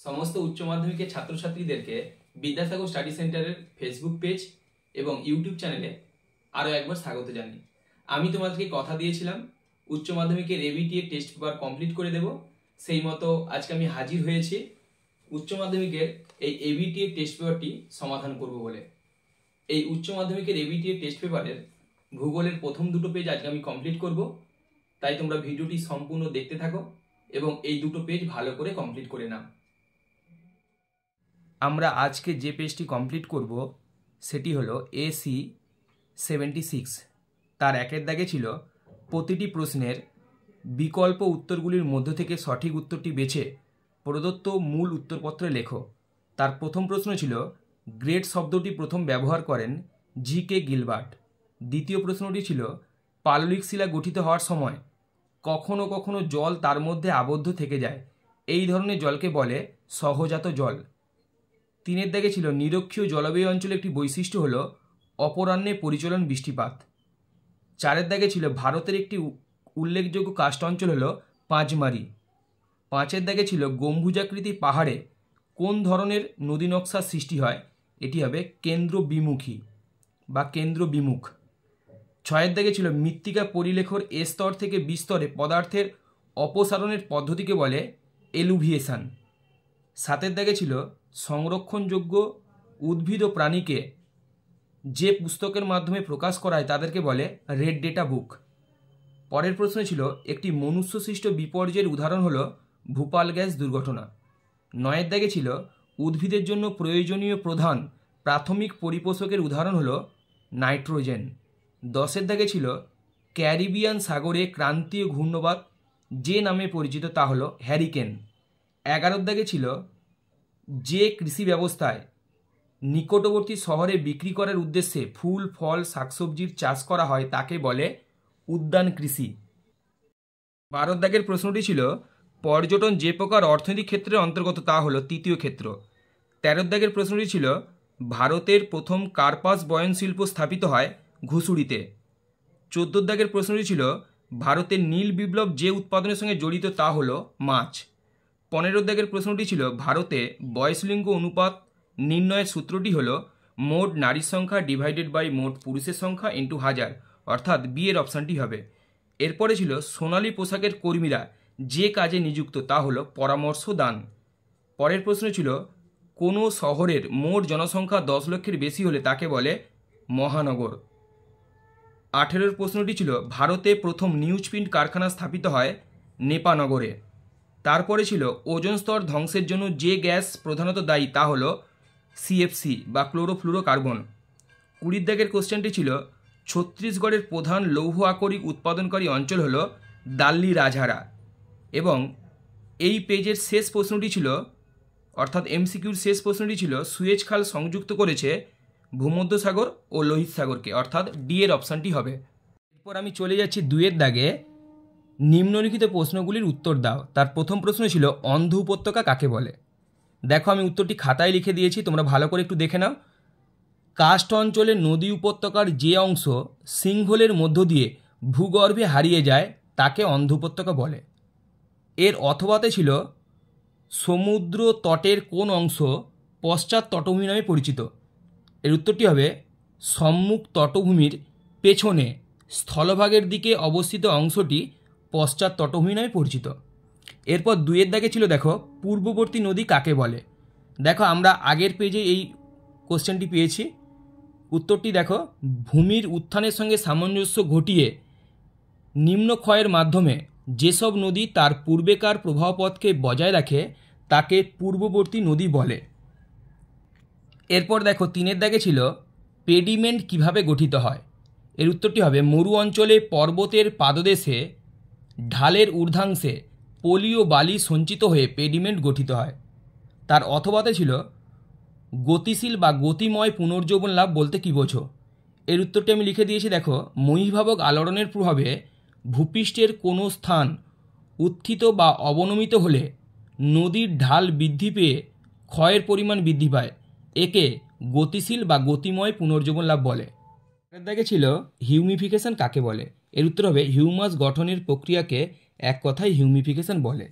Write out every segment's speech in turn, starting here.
সমস্ত উচ্চ মাধ্যমিকের ছাত্রছাত্রীদেরকে বিদ্যাসাগর স্টাডি সেন্টারের ফেসবুক পেজ এবং ইউটিউব চ্যানেলে আরও একবার স্বাগত জানাই। আমি তোমাদেরকে কথা দিয়েছিলাম উচ্চ মাধ্যমিকের এবিটি এর টেস্ট পেপার কমপ্লিট করে দেব। সেই মতো আজকে আমি হাজির হয়েছি উচ্চ মাধ্যমিকের এই এবিটি এর টেস্ট পেপারটি সমাধান করব বলে। এই উচ্চ মাধ্যমিকের এবিটি এর টেস্ট পেপারের ভূগোলের প্রথম দুটো পেজ আজকে আমি কমপ্লিট করব, তাই তোমরা ভিডিওটি সম্পূর্ণ দেখতে থাকো এবং এই দুটো পেজ ভালো করে কমপ্লিট করে নাও। আমরা আজকে যে পেজটি কমপ্লিট করব সেটি হলো AC 76। তার একের দাগে ছিল প্রতিটি প্রশ্নের বিকল্প উত্তরগুলির মধ্য থেকে সঠিক উত্তরটি বেছে প্রদত্ত মূল উত্তরপত্রে লেখো। তার প্রথম প্রশ্ন ছিল গ্রেট শব্দটি প্রথম ব্যবহার করেন GK গিলবার্ট। দ্বিতীয় প্রশ্নটি ছিল পাললিক শিলা গঠিত হওয়ার সময় কখনো কখনো জল তার মধ্যে আবদ্ধ থেকে যায়, এই ধরনের জলকে বলে সহজাত জল। তিনের দাগে ছিল নিরক্ষীয় জলবায়ু অঞ্চলে একটি বৈশিষ্ট্য হলো অপরাহ্নে পরিচলন বৃষ্টিপাত। চারের দাগে ছিল ভারতের একটি উল্লেখযোগ্য কাস্ট অঞ্চল হলো পাঁচমারি। পাঁচের দাগে ছিল গম্বুজাকৃতি পাহাড়ে কোন ধরনের নদী নকশার সৃষ্টি হয়, এটি হবে কেন্দ্র বিমুখী বা কেন্দ্র বিমুখ। ছয়ের দাগে ছিল মৃত্তিকা পরিলেখর এ স্তর থেকে বি স্তরে পদার্থের অপসারণের পদ্ধতিকে বলে এলুভিয়েশন। সাতের দাগে ছিল সংরক্ষণযোগ্য উদ্ভিদ ও প্রাণীকে যে পুস্তকের মাধ্যমে প্রকাশ করা হয় তাদেরকে বলে রেড ডেটা বুক। পরের প্রশ্ন ছিল একটি মনুষ্যসৃষ্ট বিপর্যয়ের উদাহরণ হলো ভূপাল গ্যাস দুর্ঘটনা। নয়ের দাগে ছিল উদ্ভিদের জন্য প্রয়োজনীয় প্রধান প্রাথমিক পরিপোষকের উদাহরণ হলো নাইট্রোজেন। দশের দাগে ছিল ক্যারিবিয়ান সাগরে ক্রান্তীয় ঘূর্ণবাত যে নামে পরিচিত তা হলো হ্যারিকেন। 11 দাগে ছিল যে কৃষি ব্যবস্থায় নিকটবর্তী শহরে বিক্রি করার উদ্দেশ্যে ফুল ফল শাকসবজির চাষ করা হয় তাকে বলে উদ্যান কৃষি। 12 দাগের প্রশ্নটি ছিল পর্যটন যে প্রকার অর্থনৈতিক ক্ষেত্রের অন্তর্গত তা হলো তৃতীয় ক্ষেত্র। 13 দাগের প্রশ্নটি ছিল ভারতের প্রথম কার্পাস বয়ন শিল্প স্থাপিত হয় ঘুষুড়িতে। 14 দাগের প্রশ্নটি ছিল ভারতের নীল বিপ্লব যে উৎপাদনের সঙ্গে জড়িত তা হলো মাছ। 15 দাগের প্রশ্নটি ছিল ভারতে বয়সলিঙ্গ অনুপাত নির্ণয়ের সূত্রটি হলো মোট নারীর সংখ্যা ডিভাইডেড বাই মোট পুরুষের সংখ্যা ইন্টু 1000, অর্থাৎ বি এর অপশানটি হবে। এরপরে ছিল সোনালী পোশাকের কর্মীরা যে কাজে নিযুক্ত তা হলো পরামর্শ দান। পরের প্রশ্ন ছিল কোনো শহরের মোট জনসংখ্যা 10 লক্ষের বেশি হলে তাকে বলে মহানগর। 18 প্রশ্নটি ছিল ভারতে প্রথম নিউজ প্রিন্ট কারখানা স্থাপিত হয় নেপানগরে। তারপরে ছিল ওজোন স্তর ধ্বংসের জন্য যে গ্যাস প্রধানত দায়ী তা হলো CFC বা ক্লোরোফ্লুরোকার্বন। 20 দাগের কোশ্চেনটি ছিল ছত্তিশগড়ের প্রধান লৌহ আকরিক উৎপাদনকারী অঞ্চল হলো দাল্লি রাজহারা। এবং এই পেজের শেষ প্রশ্নটি ছিল অর্থাৎ MCQর শেষ প্রশ্নটি ছিল সুয়েজ খাল সংযুক্ত করেছে ভূমধ্যসাগর ও লোহিত সাগরকে, অর্থাৎ ডি এর অপশানটি হবে। এরপর আমি চলে যাচ্ছি 2 দাগে নিম্নলিখিত প্রশ্নগুলির উত্তর দাও। তার প্রথম প্রশ্ন ছিল অন্ধ উপত্যকা কাকে বলে। দেখো আমি উত্তরটি খাতায় লিখে দিয়েছি, তোমরা ভালো করে একটু দেখে নাও। কাস্ট অঞ্চলে নদী উপত্যকার যে অংশ সিংহলের মধ্য দিয়ে ভূগর্ভে হারিয়ে যায় তাকে অন্ধ উপত্যকা বলে। এর অথবাতে ছিল সমুদ্র তটের কোন অংশ পশ্চাৎ তটভূমি নামে পরিচিত। এর উত্তরটি হবে সম্মুখ তটভূমির পেছনে স্থলভাগের দিকে অবস্থিত অংশটি পশ্চাৎ তটভূমি নামে পরিচিত। এরপর 2 দাগে ছিল দেখো পূর্ববর্তী নদী কাকে বলে। দেখো আমরা আগের পেজে এই কোশ্চেনটি পেয়েছি। উত্তরটি দেখো ভূমির উত্থানের সঙ্গে সামঞ্জস্য ঘটিয়ে নিম্ন ক্ষয়ের মাধ্যমে যেসব নদী তার পূর্বেকার প্রবাহপথকে বজায় রাখে তাকে পূর্ববর্তী নদী বলে। এরপর দেখো 3 দাগে ছিল পেডিমেন্ট কিভাবে গঠিত হয়। এর উত্তরটি হবে মরু অঞ্চলে পর্বতের পাদদেশে ঢালের ঊর্ধ্বাংশে পলি ও বালি সঞ্চিত হয়ে পেডিমেন্ট গঠিত হয়। তার অথবাতে ছিল গতিশীল বা গতিময় পুনর্যৌবন লাভ বলতে কী বোঝো। এর উত্তরটি আমি লিখে দিয়েছি দেখো মহীভাবক আলোড়নের প্রভাবে ভূপৃষ্ঠের কোনো স্থান উত্থিত বা অবনমিত হলে নদীর ঢাল বৃদ্ধি পেয়ে ক্ষয়ের পরিমাণ বৃদ্ধি পায়, একে গতিশীল বা গতিময় পুনর্যৌবন লাভ বলে। এর দাগে ছিল হিউমিফিকেশন কাকে বলে। এর উত্তর হবে হিউমাস গঠনের প্রক্রিয়াকে এক কথায় হিউমিফিকেশন বলে।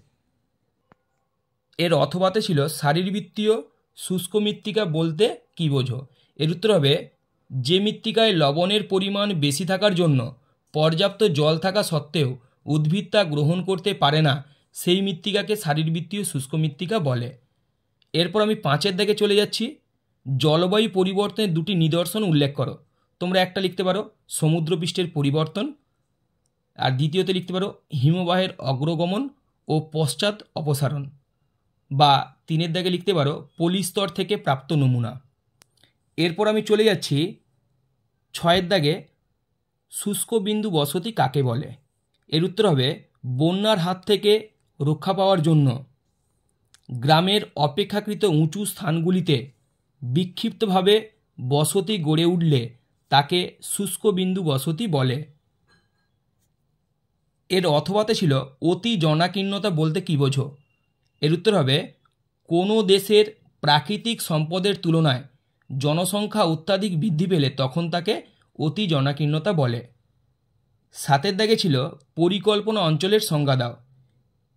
এর অথবাতে ছিল শারীরবৃত্তীয় শুষ্ক মৃত্তিকা বলতে কী বোঝো? এর উত্তর হবে যে মৃত্তিকায় লবণের পরিমাণ বেশি থাকার জন্য পর্যাপ্ত জল থাকা সত্ত্বেও উদ্ভিদ তা গ্রহণ করতে পারে না, সেই মৃত্তিকাকে শারীরবৃত্তীয় শুষ্ক মৃত্তিকা বলে। এরপর আমি 5-এর দাগে চলে যাচ্ছি। জলবায়ু পরিবর্তনের দুটি নিদর্শন উল্লেখ করো। তোমরা একটা লিখতে পারো সমুদ্রপৃষ্ঠের পরিবর্তন, আর দ্বিতীয়তে লিখতে পারো হিমবাহের অগ্রগমন ও পশ্চাৎ অপসারণ, বা 3-এর দাগে লিখতে পারো পলিস্তর থেকে প্রাপ্ত নমুনা। এরপর আমি চলে যাচ্ছি 6-এর দাগে শুষ্ক বিন্দু বসতি কাকে বলে? এর উত্তর হবে বন্যার হাত থেকে রক্ষা পাওয়ার জন্য গ্রামের অপেক্ষাকৃত উঁচু স্থানগুলিতে বিক্ষিপ্তভাবে বসতি গড়ে উঠলে তাকে শুষ্ক বিন্দু বসতি বলে। এর অথবাতে ছিল অতি জনাকীর্ণতা বলতে কী বোঝো? এর উত্তর হবে কোনো দেশের প্রাকৃতিক সম্পদের তুলনায় জনসংখ্যা অত্যাধিক বৃদ্ধি পেলে তখন তাকে অতি জনাকীর্ণতা বলে। 7-এর দাগে ছিল পরিকল্পনা অঞ্চলের সংজ্ঞা দাও।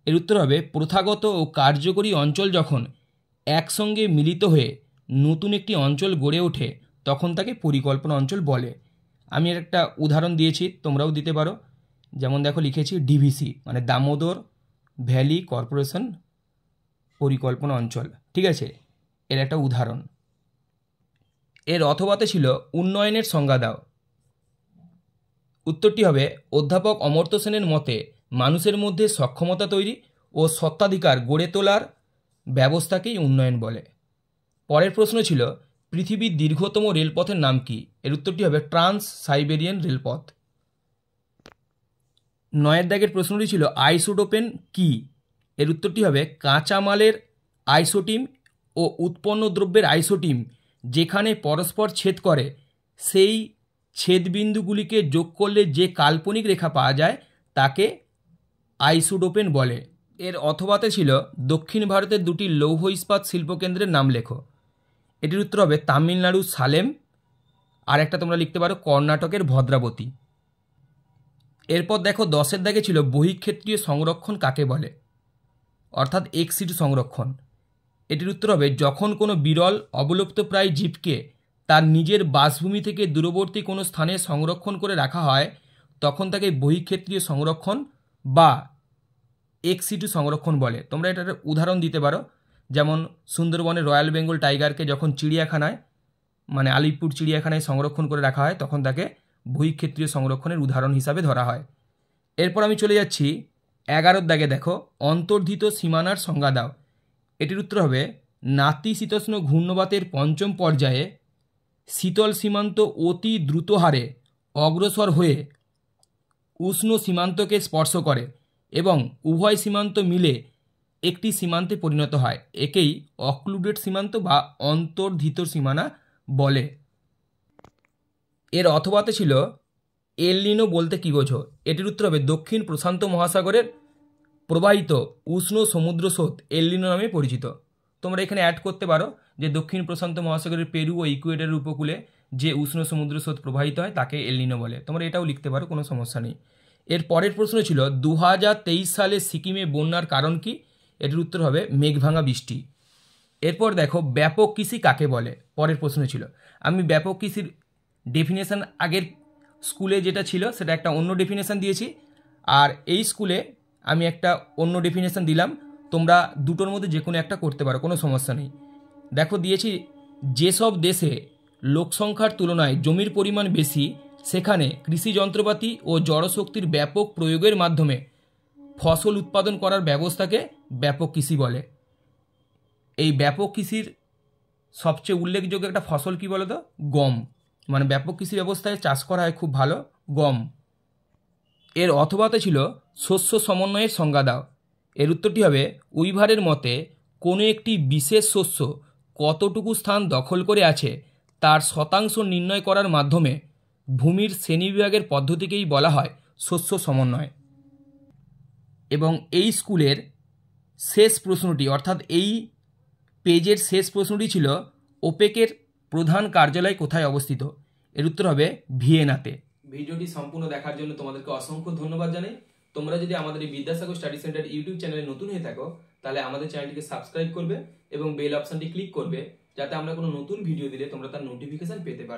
এর উত্তর হবে প্রথাগত ও কার্যকরী অঞ্চল যখন একসঙ্গে মিলিত হয়ে নতুন একটি অঞ্চল গড়ে ওঠে তখন তাকে পরিকল্পনা অঞ্চল বলে। আমি এর একটা উদাহরণ দিয়েছি, তোমরাও দিতে পারো। যেমন দেখো লিখেছি ডিভিসি মানে দামোদর ভ্যালি কর্পোরেশন পরিকল্পনা অঞ্চল, ঠিক আছে, এর একটা উদাহরণ। এর অথবাতে ছিল উন্নয়নের সংজ্ঞা দাও। উত্তরটি হবে অধ্যাপক অমর্ত্য সেনের মতে মানুষের মধ্যে সক্ষমতা তৈরি ও স্বত্বাধিকার গড়ে তোলার ব্যবস্থাকেই উন্নয়ন বলে। পরের প্রশ্ন ছিল পৃথিবীর দীর্ঘতম রেলপথের নাম কি? এর উত্তরটি হবে ট্রান্স সাইবেরিয়ান রেলপথ। 9-এর দাগের প্রশ্নটি ছিল আইসোটোপেন কি? এর উত্তরটি হবে কাঁচামালের আইসোটিম ও উৎপন্ন দ্রব্যের আইসোটিম যেখানে পরস্পর ছেদ করে সেই ছেদবিন্দুগুলিকে যোগ করলে যে কাল্পনিক রেখা পাওয়া যায় তাকে আইসোটোপেন বলে। এর অথবাতে ছিল দক্ষিণ ভারতের দুটি লৌহ ইস্পাত শিল্পকেন্দ্রের নাম লেখো। এটির উত্তর হবে তামিলনাড়ুর সালেম, আর একটা তোমরা লিখতে পারো কর্ণাটকের ভদ্রাবতী। এরপর দেখো 10-এর দাগে ছিল বহিঃক্ষেত্রীয় সংরক্ষণ কাকে বলে, অর্থাৎ এক্সিটু সংরক্ষণ। এটির উত্তর হবে যখন কোনো বিরল অবলুপ্তপ্রায় জীবকে তার নিজের বাসভূমি থেকে দূরবর্তী কোনো স্থানে সংরক্ষণ করে রাখা হয় তখন তাকে বহিঃক্ষেত্রীয় সংরক্ষণ বা এক্সিটু সংরক্ষণ বলে। তোমরা এটার উদাহরণ দিতে পারো, যেমন সুন্দরবনের রয়্যাল বেঙ্গল টাইগারকে যখন চিড়িয়াখানায় মানে আলিপুর চিড়িয়াখানায় সংরক্ষণ করে রাখা হয় তখন তাকে বহিঃক্ষেত্রীয় সংরক্ষণের উদাহরণ হিসাবে ধরা হয়। এরপর আমি চলে যাচ্ছি 11-এর দাগে দেখো অন্তর্ধিত সীমানার সংজ্ঞা দাও। এটির উত্তর হবে নাতিশীতোষ্ণ ঘূর্ণবাতের পঞ্চম পর্যায়ে শীতল সীমান্ত অতি দ্রুত হারে অগ্রসর হয়ে উষ্ণ সীমান্তকে স্পর্শ করে এবং উভয় সীমান্ত মিলে একটি সীমান্তে পরিণত হয়। একেই অক্লুডেড সীমান্ত বা অন্তর্ধিত সীমানা বলে। এর অথবাতে ছিল এল নিনো বলতে কী বোঝো? এটির উত্তর হবে দক্ষিণ প্রশান্ত মহাসাগরের প্রবাহিত উষ্ণ সমুদ্র স্রোত এল নিনো নামে পরিচিত। তোমরা এখানে অ্যাড করতে পারো যে দক্ষিণ প্রশান্ত মহাসাগরের পেরু ও ইকুয়েডরের উপকূলে যে উষ্ণ সমুদ্র স্রোত প্রবাহিত হয় তাকে এল নিনো বলে। তোমরা এটাও লিখতে পারো, কোনো সমস্যা নেই। এর পরের প্রশ্ন ছিল 2023 সালে সিকিমে বন্যার কারণ কি? এটির উত্তর হবে মেঘভাঙা বৃষ্টি। এরপর দেখো ব্যাপক কৃষি কাকে বলে? পরের প্রশ্ন ছিল। আমি ব্যাপক কৃষির ডেফিনেশান আগের স্কুলে যেটা ছিল সেটা একটা অন্য ডেফিনেশান দিয়েছি, আর এই স্কুলে আমি একটা অন্য ডেফিনেশান দিলাম। তোমরা দুটোর মধ্যে যে কোনো একটা করতে পারো, কোনো সমস্যা নেই। দেখো দিয়েছি যেসব দেশে লোকসংখ্যার তুলনায় জমির পরিমাণ বেশি সেখানে কৃষি যন্ত্রপাতি ও জড়শক্তির ব্যাপক প্রয়োগের মাধ্যমে ফসল উৎপাদন করার ব্যবস্থাকে ব্যাপক কৃষি বলে। এই ব্যাপক কৃষির সবচেয়ে উল্লেখযোগ্য একটা ফসল কি বলো তো? গম। মানে ব্যাপক কৃষি ব্যবস্থায় চাষ করা হয় খুব ভালো গম। এর অথবাতে ছিল শস্য সমন্বয়ের সংজ্ঞা দাও। এর উত্তরটি হবে উইভারের মতে কোনো একটি বিশেষ শস্য কতটুকু স্থান দখল করে আছে তার শতাংশ নির্ণয় করার মাধ্যমে ভূমির শ্রেণীবিভাগের পদ্ধতিকেই বলা হয় শস্য সমন্বয়। এবং এই স্কুলের শেষ প্রশ্নটি, অর্থাৎ এই পেজের শেষ প্রশ্নটি ছিল ওপেকের প্রধান কার্যালয় কোথায় অবস্থিত? এর উত্তর হবে ভিয়েনাতে। ভিডিওটি সম্পূর্ণ দেখার জন্য তোমাদেরকে অসংখ্য ধন্যবাদ জানাই। তোমরা যদি আমাদের এই বিদ্যাসাগর স্টাডি সেন্টার ইউটিউব চ্যানেলে নতুন হয়ে থাকো তাহলে আমাদের চ্যানেলটিকে সাবস্ক্রাইব করবে এবং বেল অপশনটি ক্লিক করবে, যাতে আমরা কোনো নতুন ভিডিও দিলে তোমরা তার নোটিফিকেশন পেতে পারো।